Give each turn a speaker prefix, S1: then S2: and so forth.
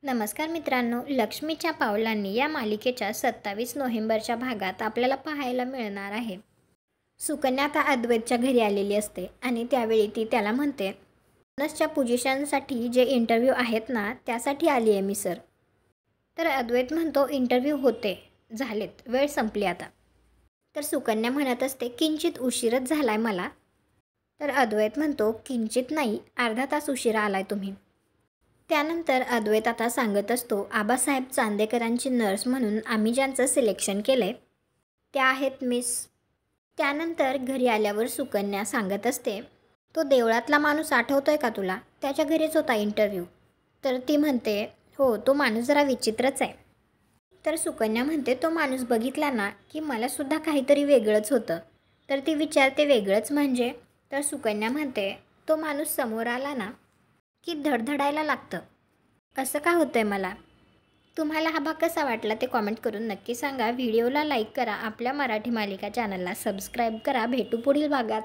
S1: नमस्कार मित्रांनो, लक्ष्मीच्या पावलांनी या मालिकेच्या 27 नोव्हेंबरच्या भागात आपल्याला पाहायला मिळणार आहे. सुकन्या आता अद्वैतच्या घरी आलेली असते आणि त्यावेळी ती त्याला म्हणते, बोनसच्या पोझिशनसाठी जे इंटरव्ह्यू आहेत ना त्यासाठी आली आहे मी सर. तर अद्वैत म्हणतो, इंटरव्ह्यू होते, झालेत, वेळ संपली आता. तर सुकन्या म्हणत असते, किंचित उशीरच झालाय मला. तर अद्वैत म्हणतो, किंचित नाही, अर्धा तास उशिरा आलाय तुम्ही. त्यानंतर अद्वैत आता सांगत असतो, आबासाहेब चांदेकरांची नर्स म्हणून आम्ही ज्यांचं सिलेक्शन केलं आहे त्या आहेत मिस. त्यानंतर घरी आल्यावर सुकन्या सांगत असते, तो देवळातला माणूस आठवतोय का तुला, त्याच्या घरीच होता इंटरव्ह्यू. तर ती म्हणते, हो तो माणूस जरा विचित्रच आहे. तर सुकन्या म्हणते, तो माणूस बघितला ना की मलासुद्धा काहीतरी वेगळंच होतं. तर ती विचारते, वेगळंच म्हणजे. तर सुकन्या म्हणते, तो माणूस समोर आला ना की धडधडायला लागतं. असं का होतंय मला. तुम्हाला हा भाग कसा वाटला ते कॉमेंट करून नक्की सांगा. व्हिडिओला लाईक करा, आपल्या मराठी मालिका चॅनलला सबस्क्राईब करा. भेटू पुढील भागात.